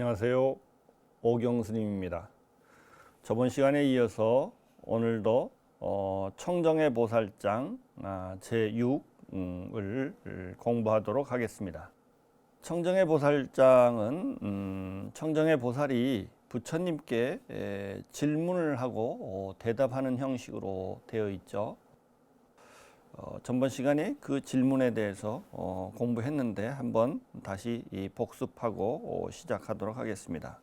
안녕하세요. 오경스님입니다. 저번 시간에 이어서 오늘도 청정의 보살장 제6을 공부하도록 하겠습니다. 청정의 보살장은 청정의 보살이 부처님께 질문을 하고 대답하는 형식으로 되어 있죠. 전번 시간에 그 질문에 대해서 공부했는데 한번 다시 복습하고 시작하도록 하겠습니다.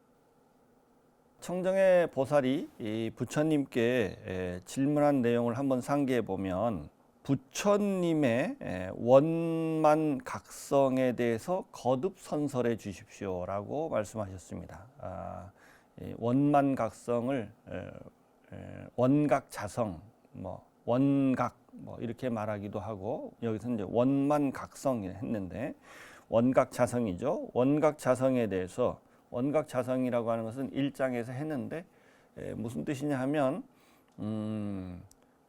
청정의 보살이 이 부처님께 질문한 내용을 한번 상기해 보면 부처님의 원만 각성에 대해서 거듭 선설해 주십시오라고 말씀하셨습니다. 원만 각성을 원각 자성, 원각 이렇게 말하기도 하고, 여기서 이제 원만 각성이 했는데 원각 자성이죠. 원각 자성에 대해서, 원각 자성이라고 하는 것은 1장에서 했는데 무슨 뜻이냐 하면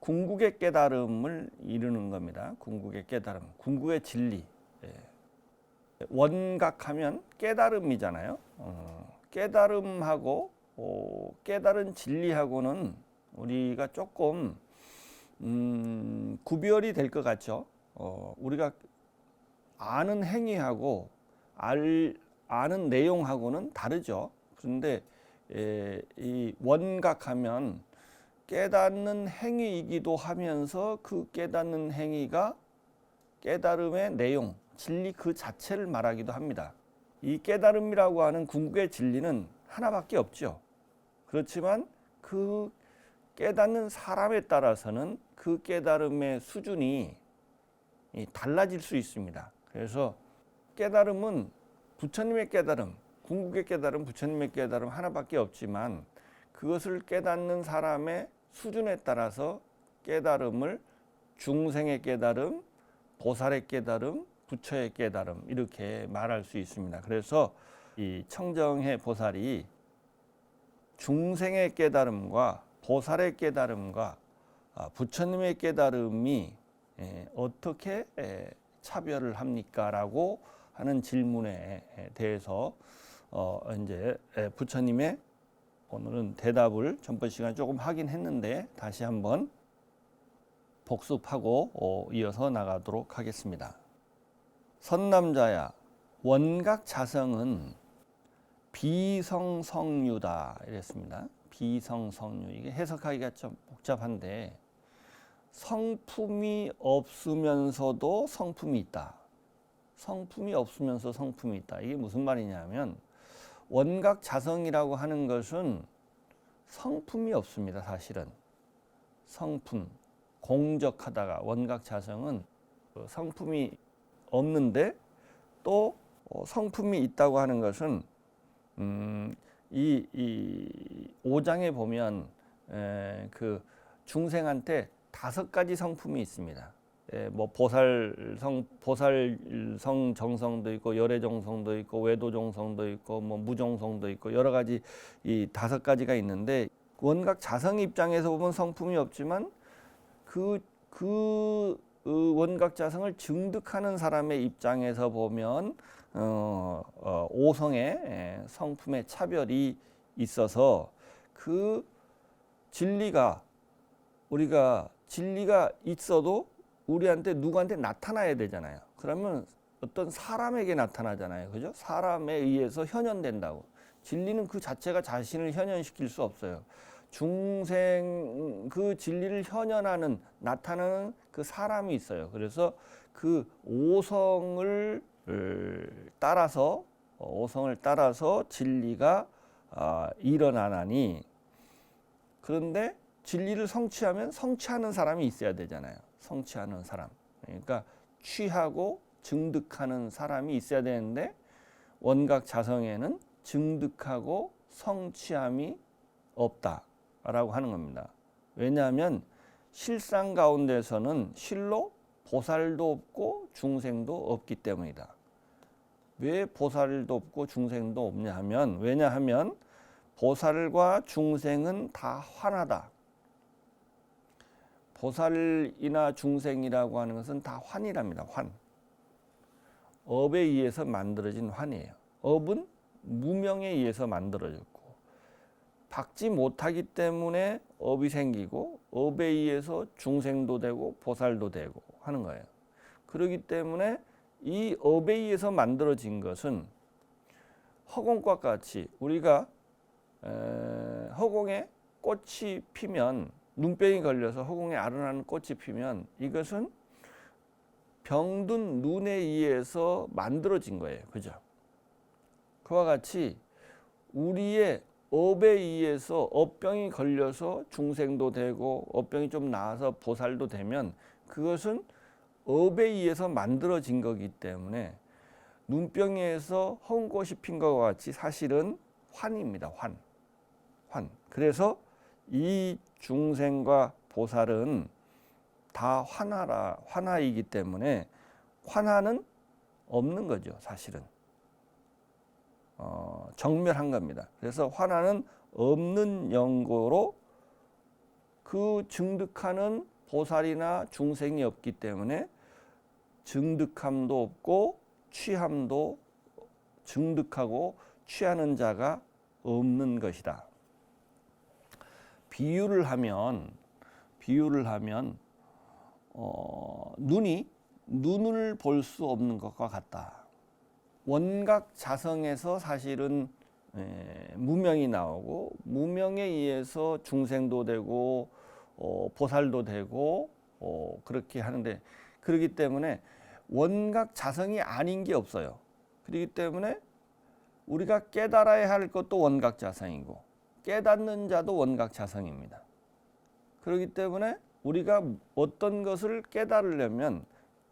궁극의 깨달음을 이루는 겁니다. 궁극의 깨달음, 궁극의 진리. 원각하면 깨달음이잖아요. 깨달음하고 깨달은 진리하고는 우리가 조금 구별이 될 것 같죠. 우리가 아는 행위하고 아는 내용하고는 다르죠. 그런데 이 원각하면 깨닫는 행위이기도 하면서 그 깨닫는 행위가 깨달음의 내용, 진리 그 자체를 말하기도 합니다. 이 깨달음이라고 하는 궁극의 진리는 하나밖에 없죠. 그렇지만 그 깨닫는 사람에 따라서는 그 깨달음의 수준이 달라질 수 있습니다. 그래서 깨달음은 부처님의 깨달음, 궁극의 깨달음, 부처님의 깨달음 하나밖에 없지만 그것을 깨닫는 사람의 수준에 따라서 깨달음을 중생의 깨달음, 보살의 깨달음, 부처의 깨달음 이렇게 말할 수 있습니다. 그래서 이 청정의 보살이 중생의 깨달음과 보살의 깨달음과 부처님의 깨달음이 어떻게 차별을 합니까? 라고 하는 질문에 대해서 이제 부처님의 오늘은 대답을 전번 시간에 조금 하긴 했는데 다시 한번 복습하고 이어서 나가도록 하겠습니다. 선남자야, 원각 자성은 비성성유다 이랬습니다. 비성성유, 이게 해석하기가 좀 복잡한데 성품이 없으면서도 성품이 있다. 성품이 없으면서 성품이 있다. 이게 무슨 말이냐면 원각 자성이라고 하는 것은 성품이 없습니다. 사실은 성품, 공적하다가 원각 자성은 성품이 없는데 또 성품이 있다고 하는 것은 이 5장에 보면 그 중생한테 5가지 성품이 있습니다. 보살성 정성도 있고 열애정성도 있고 외도정성도 있고 무정성도 있고 여러 가지 이 5가지가 있는데 원각 자성 입장에서 보면 성품이 없지만 그 원각 자성을 증득하는 사람의 입장에서 보면 오성의 성품의 차별이 있어서 그 진리가 우리가 진리가 있어도 우리한테 누구한테 나타나야 되잖아요. 그러면 어떤 사람에게 나타나잖아요. 그죠? 사람에 의해서 현현된다고. 진리는 그 자체가 자신을 현현시킬 수 없어요. 중생 그 진리를 현현하는 나타나는 그 사람이 있어요. 그래서 그 오성을 따라서 진리가 일어나나니, 그런데 진리를 성취하면 성취하는 사람이 있어야 되잖아요. 성취하는 사람, 그러니까 취하고 증득하는 사람이 있어야 되는데 원각 자성에는 증득하고 성취함이 없다라고 하는 겁니다. 왜냐하면 실상 가운데서는 실로 보살도 없고 중생도 없기 때문이다. 왜 보살도 없고 중생도 없냐 하면, 왜냐하면 보살과 중생은 다 환하다. 보살이나 중생이라고 하는 것은 다 환이랍니다. 환. 업에 의해서 만들어진 환이에요. 업은 무명에 의해서 만들어졌고, 박지 못하기 때문에 업이 생기고, 업에 의해서 중생도 되고 보살도 되고 하는 거예요. 그렇기 때문에 이 업에 의해서 만들어진 것은 허공과 같이 우리가 허공에 꽃이 피면, 눈병이 걸려서 허공에 아른아른 꽃이 피면 이것은 병든 눈에 의해서 만들어진 거예요. 그죠? 그와 같이 우리의 업에 의해서 업병이 걸려서 중생도 되고 업병이 좀 나아서 보살도 되면 그것은 업에 의해서 만들어진 거기 때문에 눈병에서 허공꽃이 핀 것과 같이 사실은 환입니다. 환. 그래서 이 중생과 보살은 다 환하이기 때문에 환하는 없는 거죠. 사실은 정멸한 겁니다. 그래서 환하는 없는 영고로 그 증득하는 보살이나 중생이 없기 때문에 증득함도 없고 취함도, 증득하고 취하는 자가 없는 것이다. 비유를 하면 눈이 눈을 볼 수 없는 것과 같다. 원각 자성에서 사실은 무명이 나오고, 무명에 의해서 중생도 되고 보살도 되고 그렇게 하는데, 그렇기 때문에 원각 자성이 아닌 게 없어요. 그렇기 때문에 우리가 깨달아야 할 것도 원각 자성이고 깨닫는 자도 원각 자성입니다. 그렇기 때문에 우리가 어떤 것을 깨달으려면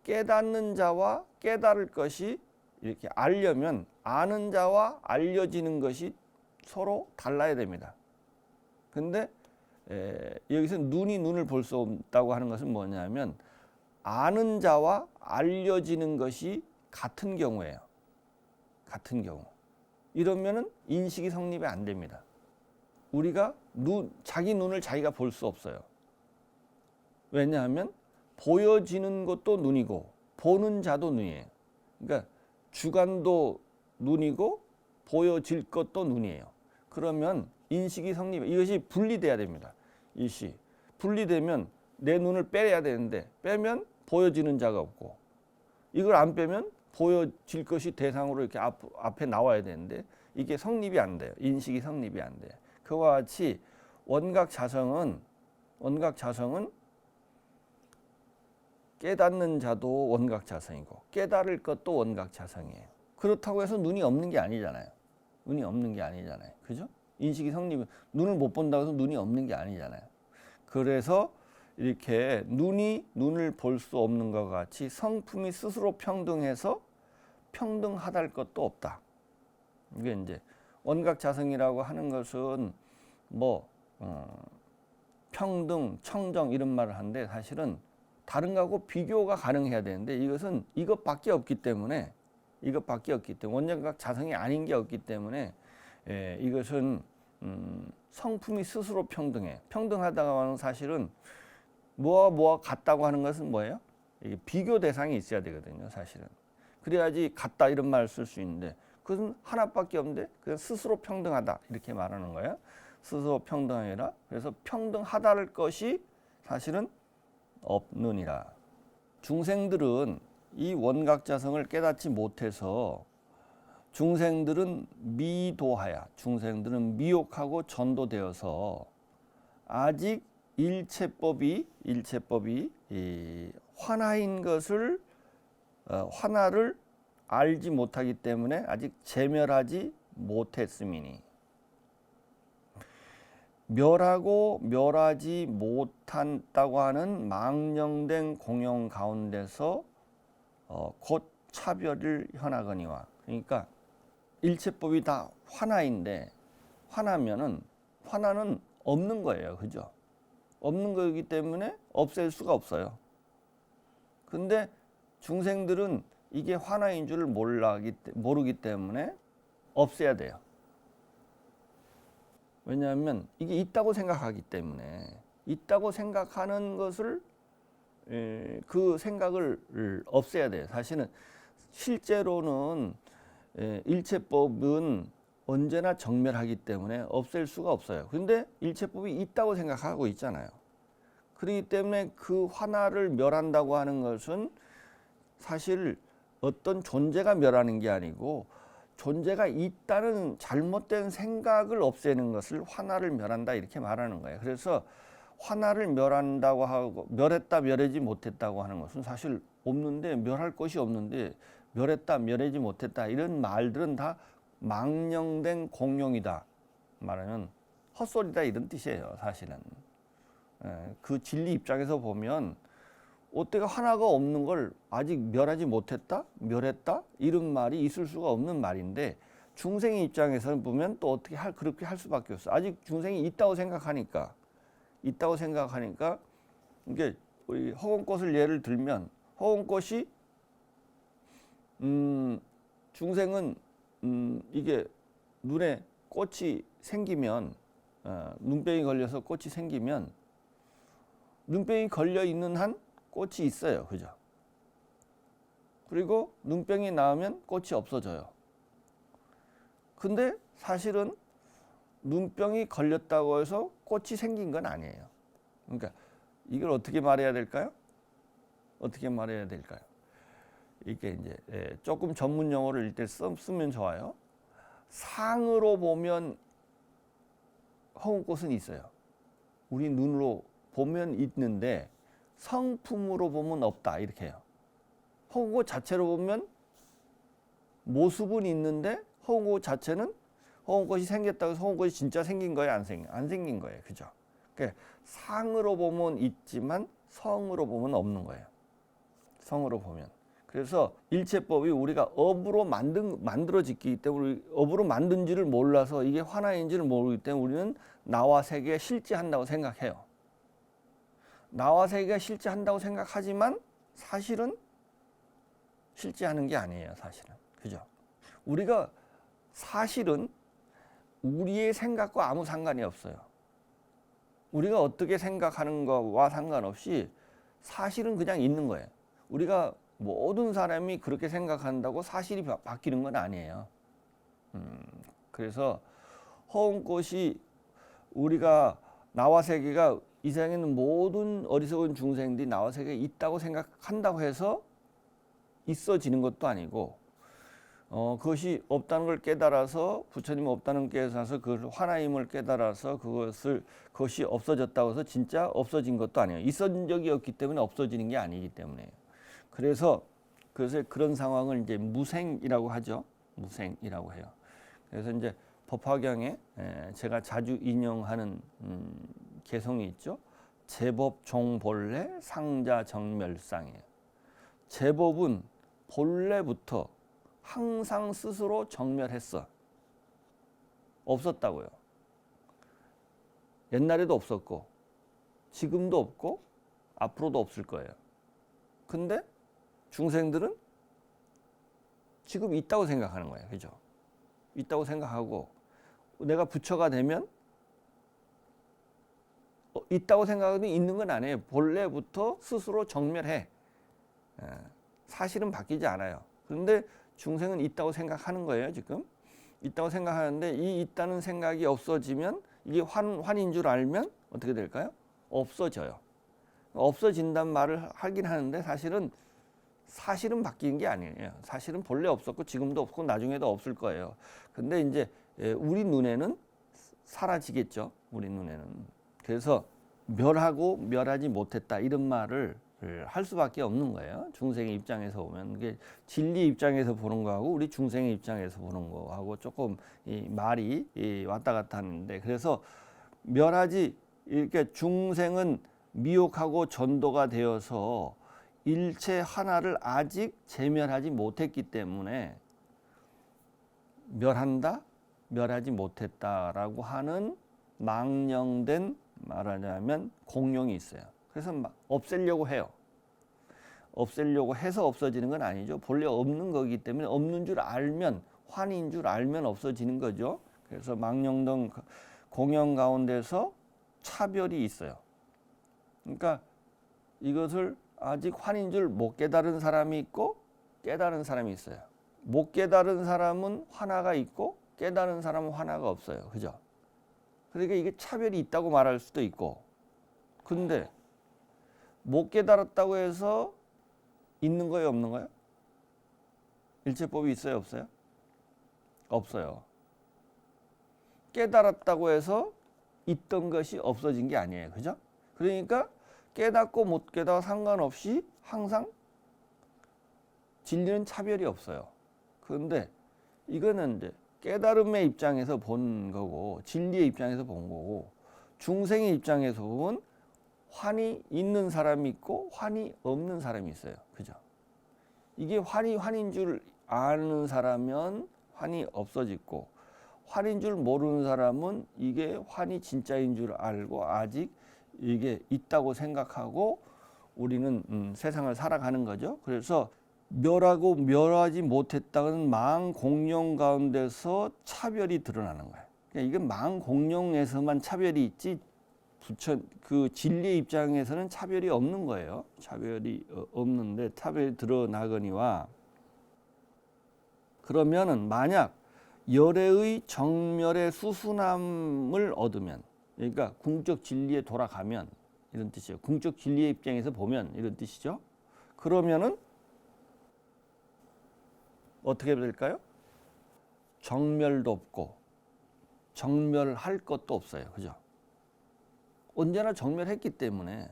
깨닫는 자와 깨달을 것이 이렇게 알려면 아는 자와 알려지는 것이 서로 달라야 됩니다. 근데 여기서 눈이 눈을 볼 수 없다고 하는 것은 뭐냐면 아는 자와 알려지는 것이 같은 경우예요. 같은 경우. 이러면은 인식이 성립이 안 됩니다. 우리가 자기 눈을 자기가 볼 수 없어요. 왜냐하면 보여지는 것도 눈이고 보는 자도 눈이에요. 그러니까 주관도 눈이고 보여질 것도 눈이에요. 그러면 인식이 성립, 이것이 분리돼야 됩니다. 일시 분리되면 내 눈을 빼야 되는데 빼면 보여지는 자가 없고, 이걸 안 빼면 보여질 것이 대상으로 이렇게 앞에 나와야 되는데 이게 성립이 안 돼요. 인식이 성립이 안 돼요. 그와 같이 원각 자성은 깨닫는 자도 원각 자성이고 깨달을 것도 원각 자성이에요. 그렇다고 해서 눈이 없는 게 아니잖아요. 눈이 없는 게 아니잖아요. 그죠? 인식이 성립, 눈을 못 본다고 해서 눈이 없는 게 아니잖아요. 그래서 이렇게 눈이 눈을 볼 수 없는 것 같이 성품이 스스로 평등해서 평등하다할 것도 없다. 이게 이제 원각 자성이라고 하는 것은 뭐 평등, 청정 이런 말을 하는데 사실은 다른 거하고 비교가 가능해야 되는데 이것은 이것밖에 없기 때문에 원각 자성이 아닌 게 없기 때문에 이것은 성품이 스스로 평등해. 평등하다고 하는 사실은 뭐와 같다고 하는 것은 뭐예요? 이게 비교 대상이 있어야 되거든요. 사실은. 그래야지 같다 이런 말을 쓸 수 있는데 그것은 하나밖에 없는데 그냥 스스로 평등하다 이렇게 말하는 거예요. 스스로 평등하니라. 그래서 평등하다를 것이 사실은 없느니라. 중생들은 이 원각자성을 깨닫지 못해서 중생들은 미도하야, 중생들은 미혹하고 전도되어서 아직 일체법이 이 환하인 것을 환하를 알지 못하기 때문에 아직 재멸하지 못했음이니, 멸하고 멸하지 못한다고 하는 망령된 공용 가운데서 곧 차별을 현하거니와. 그러니까 일체법이 다 환하인데 환하는 없는 거예요. 그죠? 없는 거기 때문에 없앨 수가 없어요. 근데 중생들은 이게 환하인 줄 모르기 때문에 없애야 돼요. 왜냐하면 이게 있다고 생각하기 때문에, 있다고 생각하는 것을 그 생각을 없애야 돼요. 사실은 실제로는 일체법은 언제나 정멸하기 때문에 없앨 수가 없어요. 근데 일체법이 있다고 생각하고 있잖아요. 그렇기 때문에 그 화나를 멸한다고 하는 것은 사실 어떤 존재가 멸하는 게 아니고 존재가 있다는 잘못된 생각을 없애는 것을 화나를 멸한다 이렇게 말하는 거예요. 그래서 화나를 멸한다고 하고 멸했다 멸하지 못했다고 하는 것은 사실 없는데 멸할 것이 없는데 멸했다 멸하지 못했다 이런 말들은 다 망령된 공용이다 말하면 헛소리다 이런 뜻이에요. 사실은 그 진리 입장에서 보면 어떻게 하나가 없는 걸 아직 멸하지 못했다 멸했다 이런 말이 있을 수가 없는 말인데 중생의 입장에서 보면 또 어떻게 그렇게 할 수밖에 없어. 아직 중생이 있다고 생각하니까 이게 우리 허공꽃을 예를 들면 허공꽃이 중생은 이게 눈에 꽃이 생기면 눈병이 걸려서 꽃이 생기면 눈병이 걸려 있는 한 꽃이 있어요. 그죠? 그리고 눈병이 나오면 꽃이 없어져요. 근데 사실은 눈병이 걸렸다고 해서 꽃이 생긴 건 아니에요. 그러니까 이걸 어떻게 말해야 될까요? 이게 이제 조금 전문 용어를 일단 쓰면 좋아요. 상으로 보면 허공꽃은 있어요. 우리 눈으로 보면 있는데 성품으로 보면 없다 이렇게 해요. 허공꽃 자체로 보면 모습은 있는데 허공꽃 자체는 허공꽃이 생겼다고 해서 허공꽃이 진짜 생긴 거예요? 안 생긴 거예요. 그죠? 그러니까 상으로 보면 있지만 성으로 보면 없는 거예요. 성으로 보면. 그래서 일체법이 우리가 업으로 만들어지기 때문에 업으로 만든지를 몰라서 이게 화나인지를 모르기 때문에 우리는 나와 세계가 실제한다고 생각해요. 나와 세계가 실제한다고 생각하지만 사실은 실제하는 게 아니에요. 사실은. 그죠? 우리가 사실은 우리의 생각과 아무 상관이 없어요. 우리가 어떻게 생각하는 거와 상관없이 사실은 그냥 있는 거예요. 우리가 모든 사람이 그렇게 생각한다고 사실이 바뀌는 건 아니에요. 그래서 허공꽃이 우리가 나와 세계가 이 세상에 있는 모든 어리석은 중생들이 나와 세계에 있다고 생각한다고 해서 있어지는 것도 아니고 그것이 없다는 걸 깨달아서 부처님 없다는 깨달아서 그 하나임을 깨달아서 그것이 없어졌다고 해서 진짜 없어진 것도 아니에요. 있어진 적이 없기 때문에 없어지는 게 아니기 때문에. 그래서 그런 상황을 이제 무생이라고 하죠. 무생이라고 해요. 그래서 이제 법화경에 제가 자주 인용하는 개성이 있죠. 제법 종본래 상자 정멸상이에요. 제법은 본래부터 항상 스스로 정멸했어. 없었다고요. 옛날에도 없었고 지금도 없고 앞으로도 없을 거예요. 근데 중생들은 지금 있다고 생각하는 거예요. 그죠? 있다고 생각하고 내가 부처가 되면 있다고 생각하면 있는 건 아니에요. 본래부터 스스로 정멸해. 사실은 바뀌지 않아요. 그런데 중생은 있다고 생각하는 거예요. 지금 있다고 생각하는데 이 있다는 생각이 없어지면 이게 환인 줄 알면 어떻게 될까요? 없어져요. 없어진단 말을 하긴 하는데 사실은 바뀐 게 아니에요. 사실은 본래 없었고 지금도 없고 나중에도 없을 거예요. 근데 이제 우리 눈에는 사라지겠죠. 우리 눈에는. 그래서 멸하고 멸하지 못했다 이런 말을 할 수밖에 없는 거예요. 중생의 입장에서 보면 이게 진리 입장에서 보는 거하고 우리 중생의 입장에서 보는 거하고 조금 이 말이 왔다 갔다 하는데 그래서 멸하지 이렇게 중생은 미혹하고 전도가 되어서 일체 하나를 아직 제멸하지 못했기 때문에 멸한다, 멸하지 못했다라고 하는 망령된 말하자면 공용이 있어요. 그래서 막 없애려고 해요. 없애려고 해서 없어지는 건 아니죠. 본래 없는 거기 때문에 없는 줄 알면 환인 줄 알면 없어지는 거죠. 그래서 망령된 공용 가운데서 차별이 있어요. 그러니까 이것을 아직 환인 줄 못 깨달은 사람이 있고 깨달은 사람이 있어요. 못 깨달은 사람은 화나가 있고 깨달은 사람은 하나가 없어요. 그죠? 그러니까 이게 차별이 있다고 말할 수도 있고, 근데 못 깨달았다고 해서 있는 거예요, 없는 거예요? 일체법이 있어요, 없어요? 없어요. 깨달았다고 해서 있던 것이 없어진 게 아니에요. 그죠? 그러니까 깨닫고 못 깨닫고 상관없이 항상 진리는 차별이 없어요. 그런데 이거는 이제 깨달음의 입장에서 본 거고, 진리의 입장에서 본 거고, 중생의 입장에서 보면 환이 있는 사람이 있고 환이 없는 사람이 있어요. 그죠? 이게 환이 환인 줄 아는 사람은 환이 없어지고, 환인 줄 모르는 사람은 이게 환이 진짜인 줄 알고 아직 이게 있다고 생각하고 우리는 세상을 살아가는 거죠. 그래서 멸하고 멸하지 못했다는 망공용 가운데서 차별이 드러나는 거예요. 그러니까 이건 망공용에서만 차별이 있지 그 진리의 입장에서는 차별이 없는 거예요. 차별이 없는데 차별이 드러나거니와, 그러면은 만약 열애의 정멸의 수순함을 얻으면, 그러니까 궁적 진리에 돌아가면 이런 뜻이에요. 궁적 진리의 입장에서 보면 이런 뜻이죠. 그러면은 어떻게 될까요? 정멸도 없고 정멸할 것도 없어요. 그죠? 언제나 정멸했기 때문에,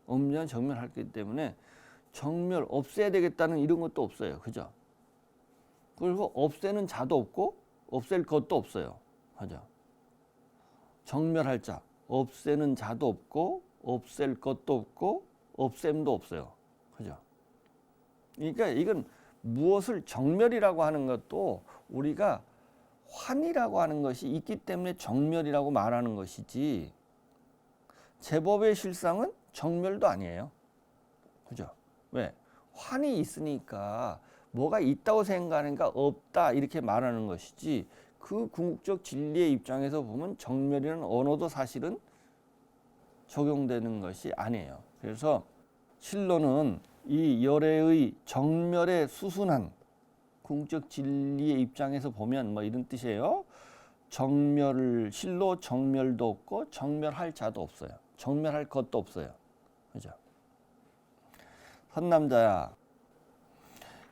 언제나 정멸했기 때문에 정멸 없애야 되겠다는 이런 것도 없어요. 그죠? 그리고 없애는 자도 없고 없앨 것도 없어요. 그죠? 정멸할 자, 없애는 자도 없고 없앨 것도 없고 없앰도 없어요. 그죠? 그러니까 이건 무엇을 정멸이라고 하는 것도 우리가 환이라고 하는 것이 있기 때문에 정멸이라고 말하는 것이지, 제법의 실상은 정멸도 아니에요. 그죠? 왜? 환이 있으니까 뭐가 있다고 생각하니까 없다 이렇게 말하는 것이지, 그 궁극적 진리의 입장에서 보면 정멸이라는 언어도 사실은 적용되는 것이 아니에요. 그래서 실로는 이 열애의 정멸에 수순한 궁극적 진리의 입장에서 보면 뭐 이런 뜻이에요. 실로 정멸도 없고 정멸할 자도 없어요. 정멸할 것도 없어요. 그죠? 선남자야,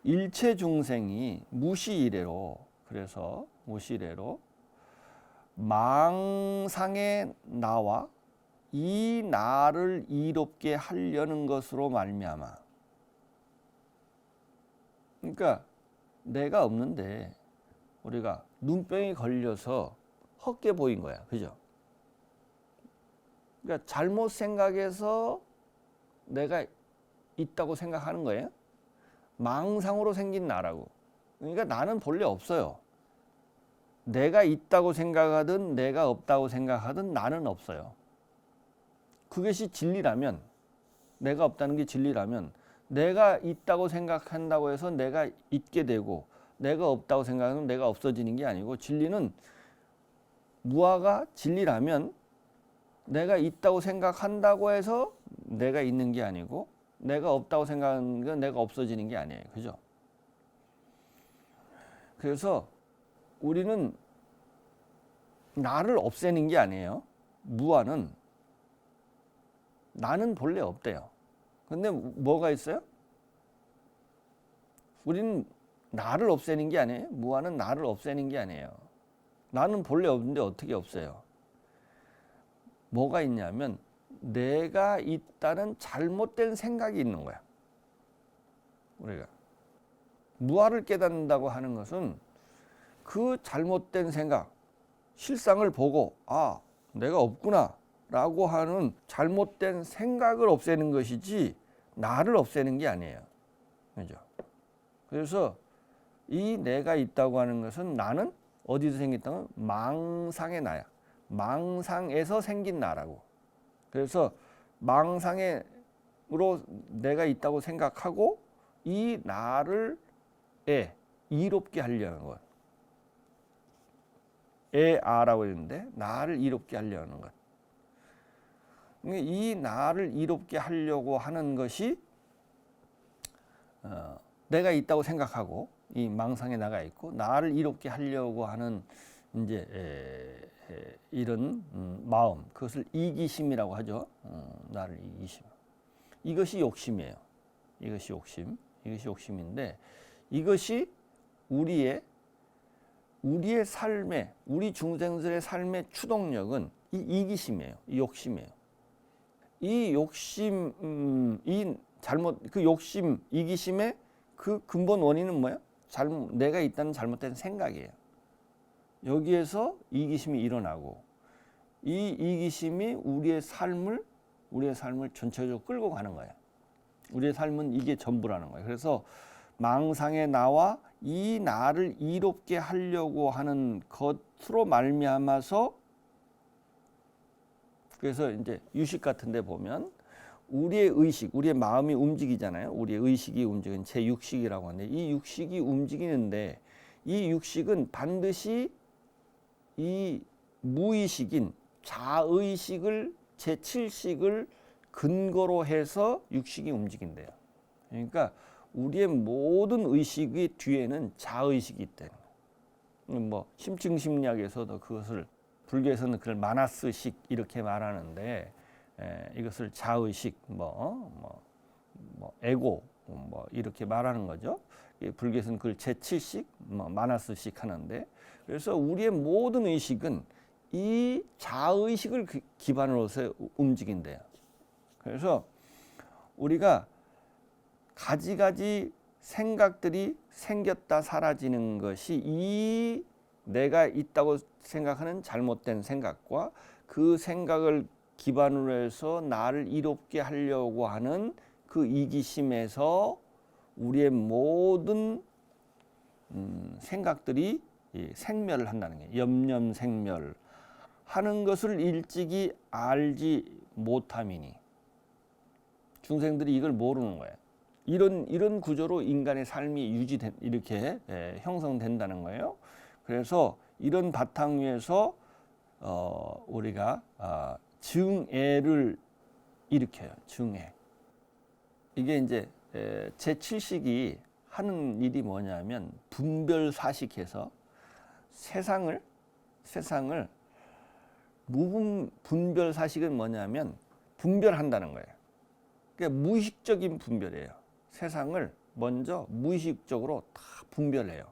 일체 중생이 무시이래로, 그래서 무시이래로 망상의 나와 이 나를 이롭게 하려는 것으로 말미암아, 그러니까 내가 없는데 우리가 눈병이 걸려서 헛게 보인 거야. 그죠? 그러니까 잘못 생각해서 내가 있다고 생각하는 거예요. 망상으로 생긴 나라고. 그러니까 나는 본래 없어요. 내가 있다고 생각하든 내가 없다고 생각하든 나는 없어요. 그것이 진리라면, 내가 없다는 게 진리라면, 내가 있다고 생각한다고 해서 내가 있게 되고 내가 없다고 생각하면 내가 없어지는 게 아니고, 진리는 무아가 진리라면 내가 있다고 생각한다고 해서 내가 있는 게 아니고, 내가 없다고 생각하는 건 내가 없어지는 게 아니에요. 그죠? 그래서 우리는 나를 없애는 게 아니에요. 무아는 나는 본래 없대요. 근데 뭐가 있어요? 우리는 나를 없애는 게 아니에요. 무아는 나를 없애는 게 아니에요. 나는 본래 없는데 어떻게 없어요? 뭐가 있냐면 내가 있다는 잘못된 생각이 있는 거야. 우리가 무아를 깨닫는다고 하는 것은 그 잘못된 생각, 실상을 보고 아, 내가 없구나 라고 하는 잘못된 생각을 없애는 것이지 나를 없애는 게 아니에요. 그죠? 그래서 이 내가 있다고 하는 것은 나는 어디서 생겼다면 망상의 나야. 망상에서 생긴 나라고. 그래서 망상으로 내가 있다고 생각하고 이 나를 이롭게 하려는 것. 에아라고 했는데 나를 이롭게 하려는 것. 이 나를 이롭게 하려고 하는 것이 내가 있다고 생각하고 이 망상에 나가 있고 나를 이롭게 하려고 하는 이제 이런 마음, 그것을 이기심이라고 하죠. 나를 이기심. 이것이 욕심이에요. 이것이 욕심인데, 이것이 우리의 삶의, 우리 중생들의 삶의 추동력은 이 이기심이에요. 이 욕심이에요. 이 욕심, 그 욕심, 이기심의 그 근본 원인은 뭐예요? 내가 있다는 잘못된 생각이에요. 여기에서 이기심이 일어나고, 이 이기심이 우리의 삶을 전체적으로 끌고 가는 거예요. 우리의 삶은 이게 전부라는 거예요. 그래서 망상의 나와 이 나를 이롭게 하려고 하는 것으로 말미암아서, 그래서 이제 유식 같은 데 보면 우리의 의식, 우리의 마음이 움직이잖아요. 우리의 의식이 움직이는 제6식이라고 하는데, 이 육식이 움직이는데, 이 육식은 반드시 이 무의식인 자의식을, 제7식을 근거로 해서 육식이 움직인대요. 그러니까 우리의 모든 의식의 뒤에는 자의식이 있다는 거예요. 뭐 심층심리학에서도 그것을, 불교에서는 그걸 마나스식 이렇게 말하는데, 이것을 자의식, 에고, 이렇게 말하는 거죠. 불교에서는 그걸 제7식, 마나스식 하는데, 그래서 우리의 모든 의식은 이 자의식을 기반으로 해서 움직인대요. 그래서 우리가 가지가지 생각들이 생겼다 사라지는 것이 이 내가 있다고 생각하는 잘못된 생각과 그 생각을 기반으로 해서 나를 이롭게 하려고 하는 그 이기심에서 우리의 모든 생각들이 생멸을 한다는 거예요. 염념생멸 하는 것을 일찍이 알지 못함이니, 중생들이 이걸 모르는 거예요. 이런 구조로 인간의 삶이 이렇게 형성된다는 거예요. 그래서 이런 바탕 위에서 우리가 증애를 일으켜요. 증애. 이게 이제 제7식이 하는 일이 뭐냐면 분별사식해서 세상을 분별사식은 뭐냐면 분별한다는 거예요. 그러니까 무의식적인 분별이에요. 세상을 먼저 무의식적으로 다 분별해요.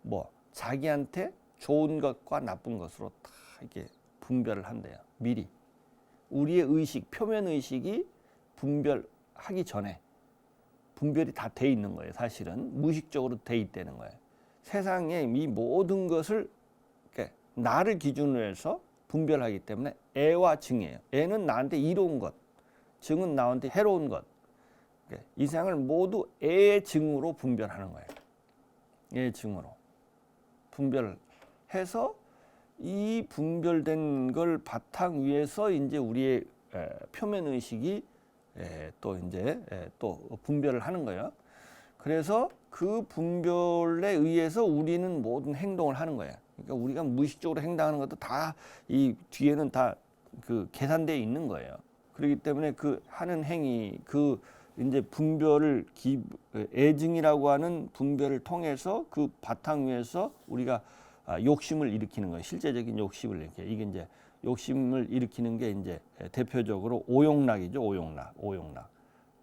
뭐 자기한테 좋은 것과 나쁜 것으로 다 이렇게 분별을 한대요. 미리 우리의 의식, 표면 의식이 분별하기 전에 분별이 다 돼 있는 거예요. 사실은 무의식적으로 돼 있다는 거예요. 세상의 이 모든 것을 나를 기준으로 해서 분별하기 때문에 애와 증이에요. 애는 나한테 이로운 것, 증은 나한테 해로운 것. 이 세상을 모두 애의 증으로 분별하는 거예요. 애의 증으로 분별해서 이 분별된 걸 바탕 위에서 이제 우리의 표면 의식이 또 이제 또 분별을 하는 거예요. 그래서 그 분별에 의해서 우리는 모든 행동을 하는 거예요. 그러니까 우리가 무의식적으로 행동하는 것도 다 이 뒤에는 다 그 계산되어 있는 거예요. 그렇기 때문에 그 하는 행위, 그 이제 분별을 애증이라고 하는 분별을 통해서 그 바탕 위에서 우리가 욕심을 일으키는 거예요. 실제적인 욕심을 이렇게. 이게 이제 욕심을 일으키는 게 이제 대표적으로 오욕락이죠. 오욕락.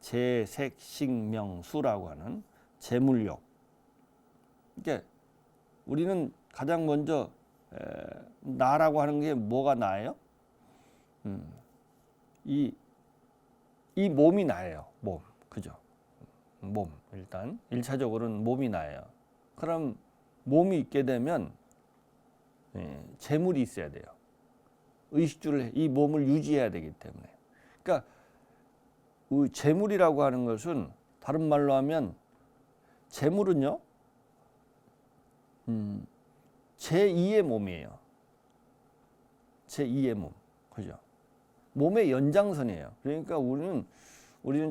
재색식명수라고 하는 재물욕. 그러니까 우리는 가장 먼저 나라고 하는 게 뭐가 나예요? 이 몸이 나예요. 몸. 그죠? 몸. 일단 1차적으로는 몸이 나예요. 그럼 몸이 있게 되면 재물이 있어야 돼요. 의식주를, 이 몸을 유지해야 되기 때문에. 그러니까 재물이라고 하는 것은 다른 말로 하면 재물은요, 제2의 몸이에요. 제2의 몸. 그죠? 몸의 연장선이에요. 그러니까 우리는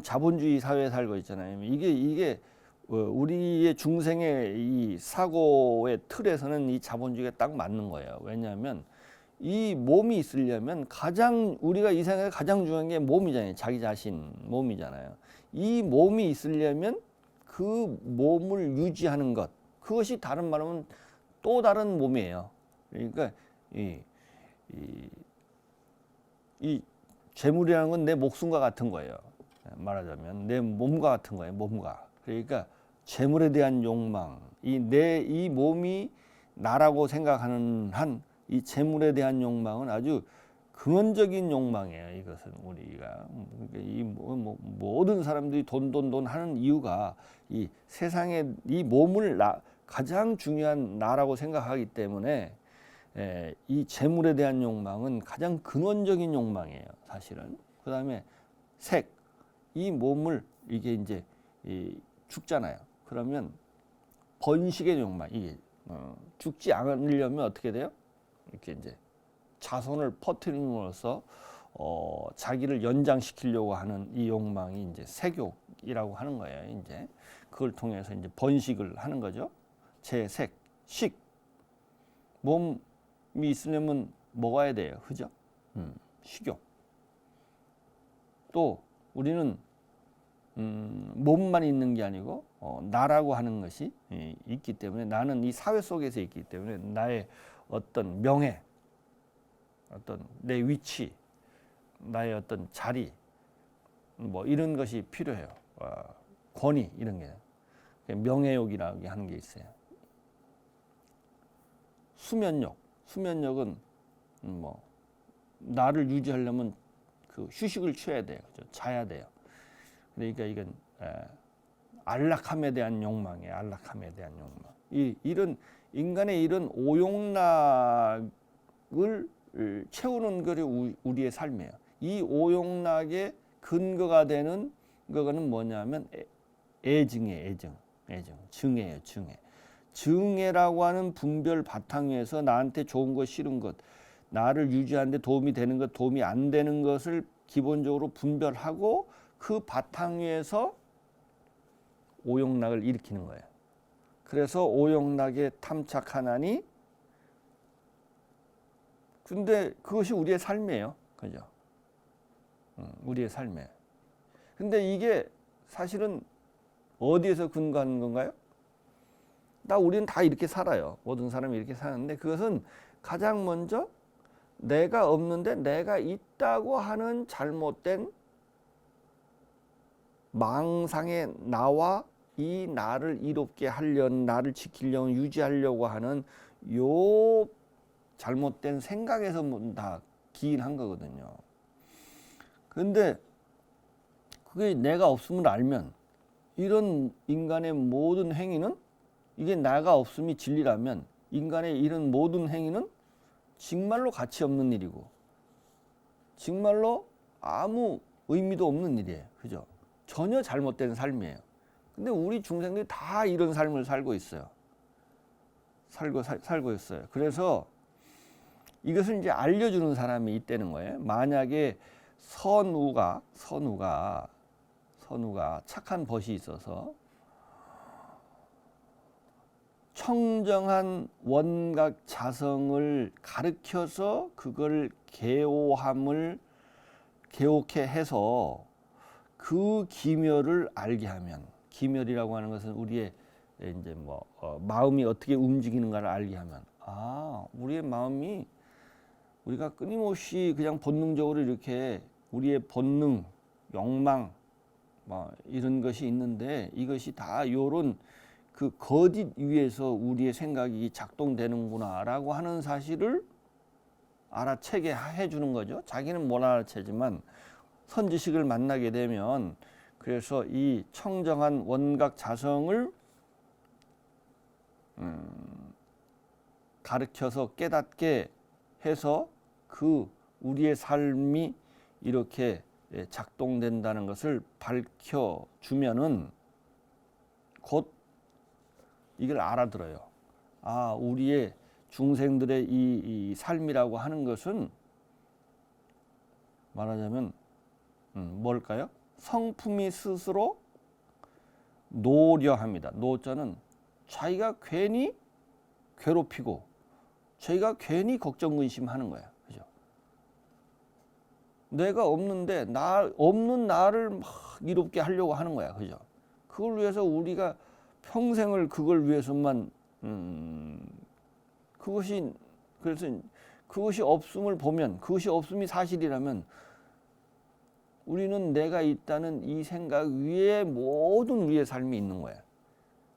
자본주의 사회에 살고 있잖아요. 이게 우리의 중생의 이 사고의 틀에서는 이 자본주의가 딱 맞는 거예요. 왜냐하면 이 몸이 있으려면 우리가 이 세상에 가장 중요한 게 몸이잖아요. 자기 자신 몸이잖아요. 이 몸이 있으려면 그 몸을 유지하는 것, 그것이 다른 말로 하면 또 다른 몸이에요. 그러니까 이 재물이라는 건 내 목숨과 같은 거예요. 말하자면 내 몸과 같은 거예요. 몸과. 그러니까 재물에 대한 욕망, 이 몸이 나라고 생각하는 한 이 재물에 대한 욕망은 아주 근원적인 욕망이에요. 이것은 우리가 이 모든 사람들이 돈 하는 이유가 이 세상에 이 몸을 가장 중요한 나라고 생각하기 때문에 이 재물에 대한 욕망은 가장 근원적인 욕망이에요. 사실은. 그다음에 색, 이 몸을 이게 이제 죽잖아요. 그러면 번식의 욕망, 이게 죽지 않으려면 어떻게 돼요? 이렇게 이제 자손을 퍼뜨림으로써 자기를 연장시키려고 하는 이 욕망이 이제 색욕이라고 하는 거예요. 이제 그걸 통해서 이제 번식을 하는 거죠. 재색, 식. 몸이 있으려면 먹어야 돼요. 그죠? 식욕. 또 우리는 몸만 있는 게 아니고 나라고 하는 것이 있기 때문에 나는 이 사회 속에서 있기 때문에 나의 어떤 명예, 어떤 내 위치, 나의 어떤 자리, 뭐 이런 것이 필요해요. 권위 이런 게 명예욕이라고 하는 게 있어요. 수면욕은 뭐 나를 유지하려면 그 휴식을 취해야 돼요. 그죠? 자야 돼요. 그러니까 이건 안락함에 대한 욕망이에요. 안락함에 대한 욕망. 이런 인간의 이런 오용락을 채우는 것이 우리의 삶이에요. 이 오용락의 근거가 되는 거는 뭐냐면 애증이에요. 증애예요. 증애라고 하는 분별 바탕 위에서 나한테 좋은 것, 싫은 것, 나를 유지하는 데 도움이 되는 것, 도움이 안 되는 것을 기본적으로 분별하고 그 바탕 위에서 오용락을 일으키는 거예요. 그래서 오용락에 탐착하나니, 근데 그것이 우리의 삶이에요. 그죠? 우리의 삶이에요. 근데 이게 사실은 어디에서 근거하는 건가요? 우리는 다 이렇게 살아요. 모든 사람이 이렇게 사는데 그것은 가장 먼저 내가 없는데 내가 있다고 하는 잘못된 망상의 나와 이 나를 이롭게 하려는, 나를 지키려고 유지하려고 하는 요 잘못된 생각에서 다 기인한 거거든요. 그런데 그게 내가 없음을 알면 이런 인간의 모든 행위는, 이게 나가 없음이 진리라면 인간의 이런 모든 행위는 정말로 가치 없는 일이고 정말로 아무 의미도 없는 일이에요. 그죠? 전혀 잘못된 삶이에요. 근데 우리 중생들이 다 이런 삶을 살고 있어요. 살고 있어요. 그래서 이것을 이제 알려주는 사람이 있다는 거예요. 만약에 선우가 착한 벗이 있어서 청정한 원각 자성을 가르쳐서 그걸 개옥해 해서 그 기멸을 알게 하면, 기멸이라고 하는 것은 우리의 이제 마음이 어떻게 움직이는가를 알게 하면, 우리의 마음이, 우리가 끊임없이 그냥 본능적으로 이렇게 우리의 본능, 욕망 이런 것이 있는데 이것이 다 요런 그 거짓 위에서 우리의 생각이 작동되는구나라고 하는 사실을 알아채게 해주는 거죠. 자기는 못 알아채지만 선지식을 만나게 되면, 그래서 이 청정한 원각 자성을 가르쳐서 깨닫게 해서 그 우리의 삶이 이렇게 작동된다는 것을 밝혀주면은 곧 이걸 알아들어요. 우리의 중생들의 이 삶이라고 하는 것은 말하자면 뭘까요? 성품이 스스로 노려합니다. 노자는 자기가 괜히 괴롭히고 자기가 괜히 걱정 근심하는 거야. 그죠? 내가 없는데 없는 나를 막 이롭게 하려고 하는 거야. 그죠? 그걸 위해서 우리가 평생을 그걸 위해서만 그것이 그래서 그것이 없음을 보면, 그것이 없음이 사실이라면 우리는 내가 있다는 이 생각 위에 모든 우리의 삶이 있는 거야.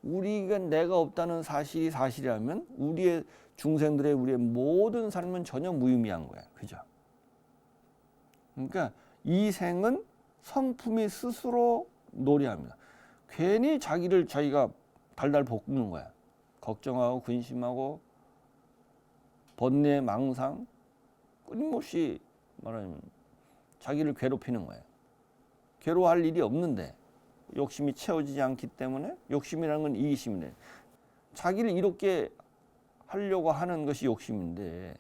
우리가 내가 없다는 사실이 사실이라면 우리의 중생들의 우리의 모든 삶은 전혀 무의미한 거야. 그죠? 그러니까 이 생은 성품이 스스로 노래합니다. 괜히 자기를 자기가 달달 볶는 거야. 걱정하고 근심하고 번뇌 망상 끊임없이 말하면 자기를 괴롭히는 거예요. 괴로워할 일이 없는데 욕심이 채워지지 않기 때문에 한다는 건 이기심이네. 자기를 이롭게 하려고 하는 것이 욕심인데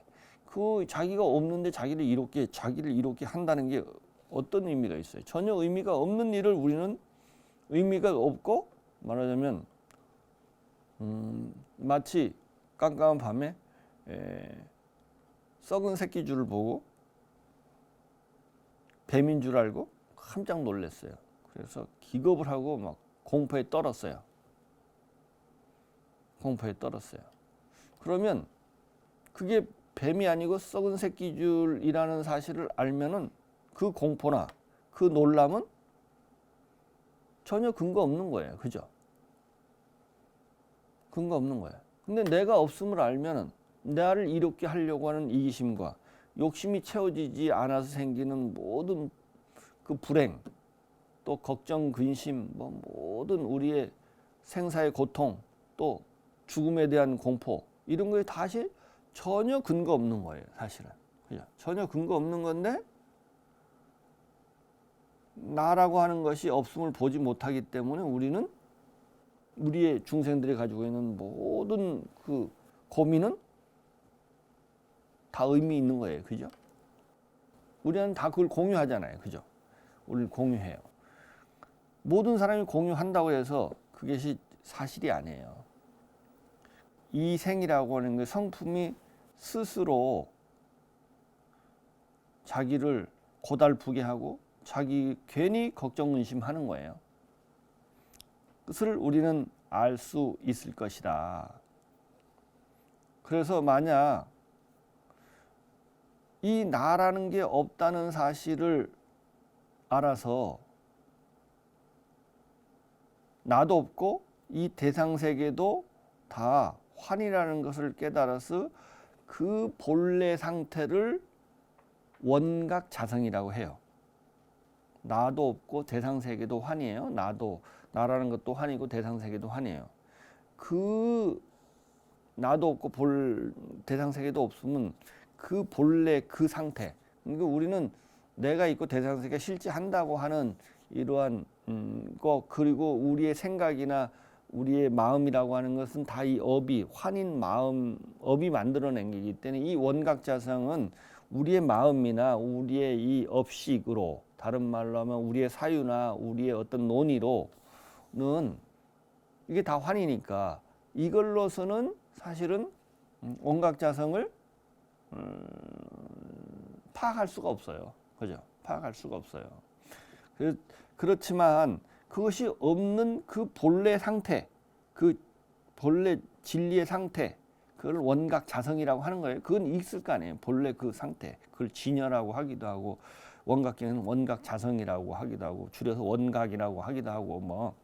그 자기가 없는데 자기를 이롭게 한다는 게 어떤 의미가 있어요? 전혀 의미가 없는 일을 우리는 의미가 없고 말하자면 마치 깜깜한 밤에 썩은 새끼줄을 보고 뱀인 줄 알고 깜짝 놀랐어요. 그래서 기겁을 하고 막 공포에 떨었어요. 그러면 그게 뱀이 아니고 썩은 새끼줄이라는 사실을 알면은 그 공포나 그 놀람은 전혀 근거 없는 거예요. 그죠? 근거 없는 거예요. 근데 내가 없음을 알면은 나를 이롭게 하려고 하는 이기심과 욕심이 채워지지 않아서 생기는 모든 그 불행, 또 걱정, 근심, 뭐 모든 우리의 생사의 고통, 또 죽음에 대한 공포 이런 거에 다시 전혀 근거 없는 거예요. 사실은 그죠? 전혀 근거 없는 건데 나라고 하는 것이 없음을 보지 못하기 때문에 우리는 우리의 중생들이 가지고 있는 모든 그 고민은 다 의미 있는 거예요. 그죠? 우리는 다 그걸 공유하잖아요. 그죠? 우리를 공유해요. 모든 사람이 공유한다고 해서 그것이 사실이 아니에요. 이 생이라고 하는 그 성품이 스스로 자기를 고달프게 하고 자기 괜히 걱정 근심하는 거예요. 그것을 우리는 알 수 있을 것이다. 그래서 만약 이 나라는 게 없다는 사실을 알아서 나도 없고 이 대상세계도 다 환이라는 것을 깨달아서 그 본래 상태를 원각자성이라고 해요. 나도 없고 대상세계도 환이에요. 나라는 것도 환이고 대상세계도 환이에요. 그 나도 없고 대상세계도 없으면 그 본래 그 상태. 그러니까 우리는 내가 있고 대상세계가 실제한다고 하는 이러한 거 그리고 우리의 생각이나 우리의 마음이라고 하는 것은 다 이 업이 환인 마음 업이 만들어낸 거기 때문에 이 원각자성은 우리의 마음이나 우리의 이 업식으로 다른 말로 하면 우리의 사유나 우리의 어떤 논의로는 이게 다 환이니까 이걸로서는 사실은 원각자성을 파악할 수가 없어요. 그죠? 파악할 수가 없어요. 그렇지만 그것이 없는 그 본래 상태, 그 본래 진리의 상태, 그걸 원각자성이라고 하는 거예요. 그건 있을 거 아니에요. 본래 그 상태. 그걸 진여라고 하기도 하고 원각계는 원각자성이라고 하기도 하고 줄여서 원각이라고 하기도 하고 뭐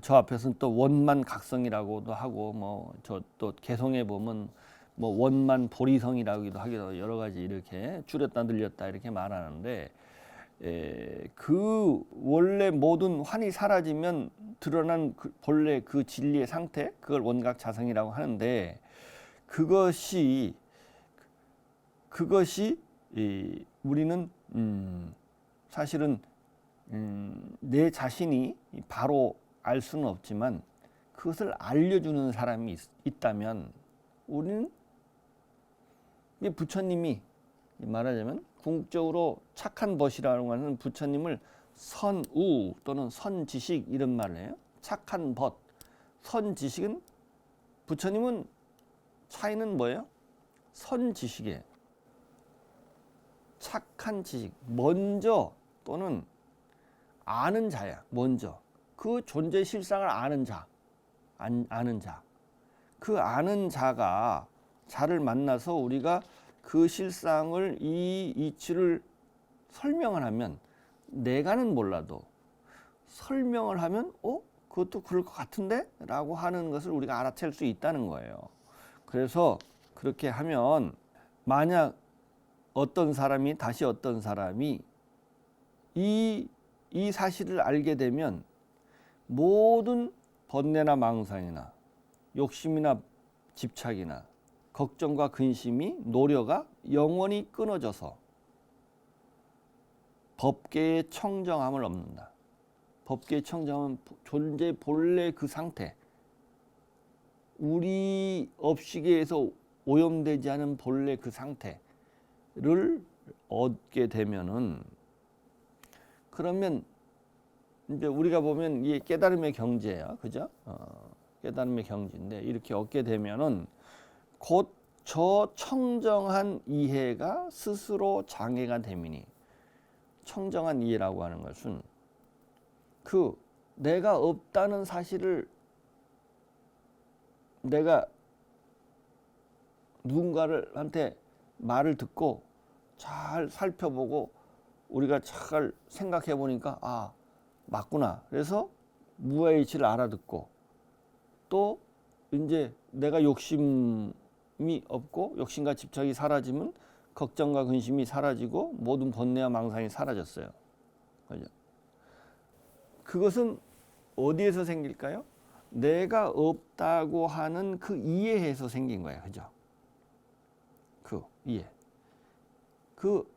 저 앞에서는 또 원만각성이라고도 하고 뭐 저 또 개성에 보면 뭐 원만보리성이라고도 하기도 하고 여러 가지 이렇게 줄였다 늘렸다 이렇게 말하는데 그 원래 모든 환이 사라지면 드러난 그 본래 그 진리의 상태 그걸 원각자성이라고 하는데 그것이 우리는 사실은 내 자신이 바로 알 수는 없지만 그것을 알려주는 사람이 있다면 우리는 부처님이 말하자면 궁극적으로 착한 벗이라고 하는 부처님을 선우 또는 선지식 이런 말을 해요. 착한 벗, 선지식은 부처님은 차이는 뭐예요? 선지식이에요. 착한 지식, 먼저 또는 아는 자야. 먼저 그 존재 실상을 아는 자, 아는 자. 그 아는 자가 자를 만나서 우리가 그 실상을 이 이치를 설명을 하면 내가는 몰라도 설명을 하면 그것도 그럴 것 같은데? 라고 하는 것을 우리가 알아챌 수 있다는 거예요. 그래서 그렇게 하면 만약 어떤 사람이 다시 어떤 사람이 이 사실을 알게 되면 모든 번뇌나 망상이나 욕심이나 집착이나 걱정과 근심이 노려가 영원히 끊어져서 법계의 청정함을 얻는다. 법계의 청정은 존재 본래 그 상태, 우리 업식에서 오염되지 않은 본래 그 상태를 얻게 되면은, 그러면 이제 우리가 보면 이게 깨달음의 경지예요, 그죠? 깨달음의 경지인데 이렇게 얻게 되면은 곧 저 청정한 이해가 스스로 장애가 됨이니, 청정한 이해라고 하는 것은 그 내가 없다는 사실을 내가 누군가한테 말을 듣고 잘 살펴보고 우리가 잘 생각해 보니까 맞구나. 그래서 무아의 이치를 알아듣고 또 이제 내가 욕심이 없고 욕심과 집착이 사라지면 걱정과 근심이 사라지고 모든 번뇌와 망상이 사라졌어요. 그죠? 그것은 어디에서 생길까요? 내가 없다고 하는 그 이해에서 생긴 거예요. 그죠? 그 이해.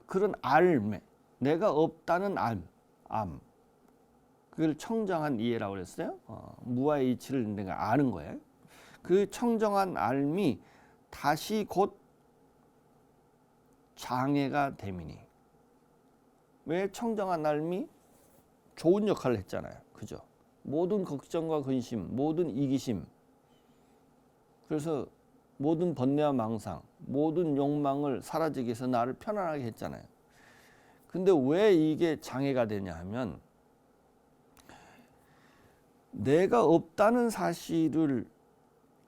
그런 알매. 내가 없다는 암. 그걸 청정한 이해라고 그랬어요. 무아의 이치를 내가 아는 거예요. 그 청정한 알미 다시 곧 장애가 됨이니. 왜 청정한 알미? 좋은 역할을 했잖아요. 그죠? 모든 걱정과 근심, 모든 이기심, 그래서 모든 번뇌와 망상, 모든 욕망을 사라지게 해서 나를 편안하게 했잖아요. 근데 왜 이게 장애가 되냐 하면 내가 없다는 사실을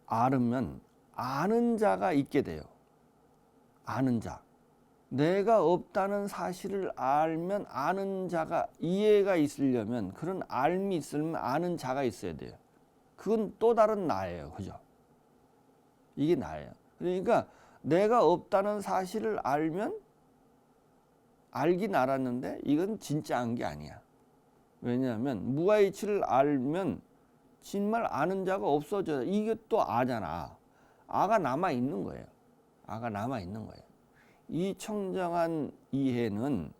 알으면 아는 자가 있게 돼요. 아는 자. 내가 없다는 사실을 알면 아는 자가, 이해가 있으려면, 그런 알미 있으면 아는 자가 있어야 돼요. 그건 또 다른 나예요. 그죠? 이게 나예요. 그러니까 내가 없다는 사실을 알면, 알긴 알았는데 이건 진짜 안 게 아니야. 왜냐하면 무아의 이치를 알면 정말 아는 자가 없어져요. 이게 또 아잖아. 아가 남아 있는 거예요. 아가 남아 있는 거예요. 이 청정한 이해는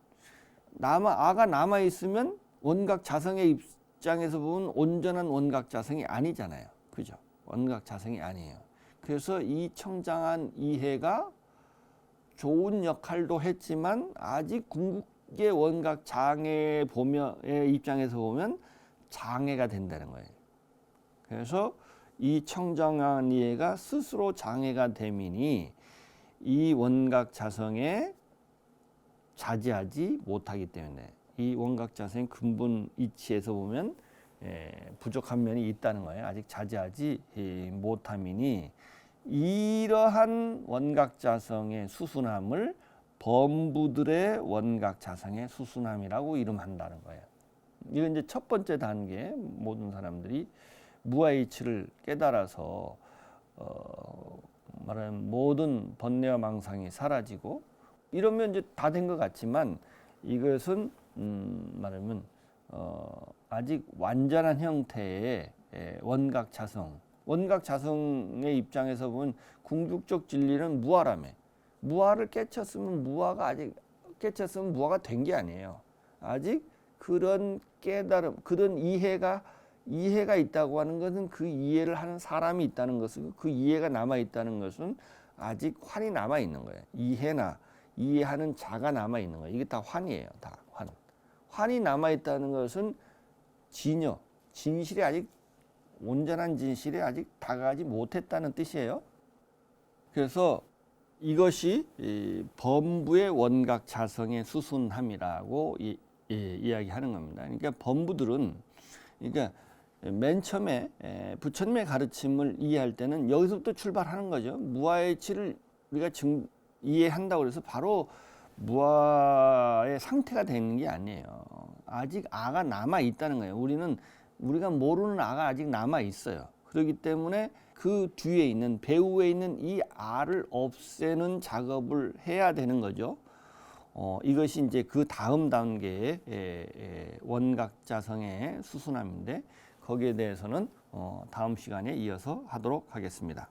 아가 남아 있으면 원각 자성의 입장에서 보면 온전한 원각 자성이 아니잖아요. 그죠? 원각 자성이 아니에요. 그래서 이 청정한 이해가 좋은 역할도 했지만 아직 궁극의 원각 장애 의 입장에서 보면 장애가 된다는 거예요. 그래서 이 청정한 이해가 스스로 장애가 됨이니 이 원각 자성에 자지하지 못하기 때문에, 이 원각 자성의 근본 이치에서 보면 부족한 면이 있다는 거예요. 아직 자지하지 못함이니 이러한 원각 자성의 수순함을 범부들의 원각 자성의 수순함이라고 이름한다는 거예요. 이건 이제 첫 번째 단계, 모든 사람들이 무아의 이치를 깨달아서 말하면 모든 번뇌와 망상이 사라지고 이러면 이제 다 된 것 같지만 이것은 말하면 아직 완전한 형태의 원각 자성. 원각 자성의 입장에서 보면 궁극적 진리는 무아라며. 무아를 깨쳤으면 무아가 된 게 아니에요. 아직 그런 깨달음, 그런 이해가 있다고 하는 것은, 그 이해를 하는 사람이 있다는 것은, 그 이해가 남아 있다는 것은 아직 환이 남아 있는 거예요. 이해하는 자가 남아 있는 거예요. 이게 다 환이에요. 다 환. 환이 남아 있다는 것은 진실이 아직, 온전한 진실에 아직 다가가지 못했다는 뜻이에요. 그래서 이것이 범부의 원각 자성의 수순함이라고 이야기하는 겁니다. 그러니까 범부들은, 그러니까 맨 처음에 부처님의 가르침을 이해할 때는 여기서부터 출발하는 거죠. 무아의 치를 우리가 이해한다고 해서 바로 무아의 상태가 되는 게 아니에요. 아직 아가 남아 있다는 거예요. 우리가 모르는 아가 아직 남아 있어요. 그렇기 때문에 그 뒤에 있는 배후에 있는 이 아를 없애는 작업을 해야 되는 거죠. 이것이 이제 그 다음 단계의 원각자성의 수순함인데 거기에 대해서는 다음 시간에 이어서 하도록 하겠습니다.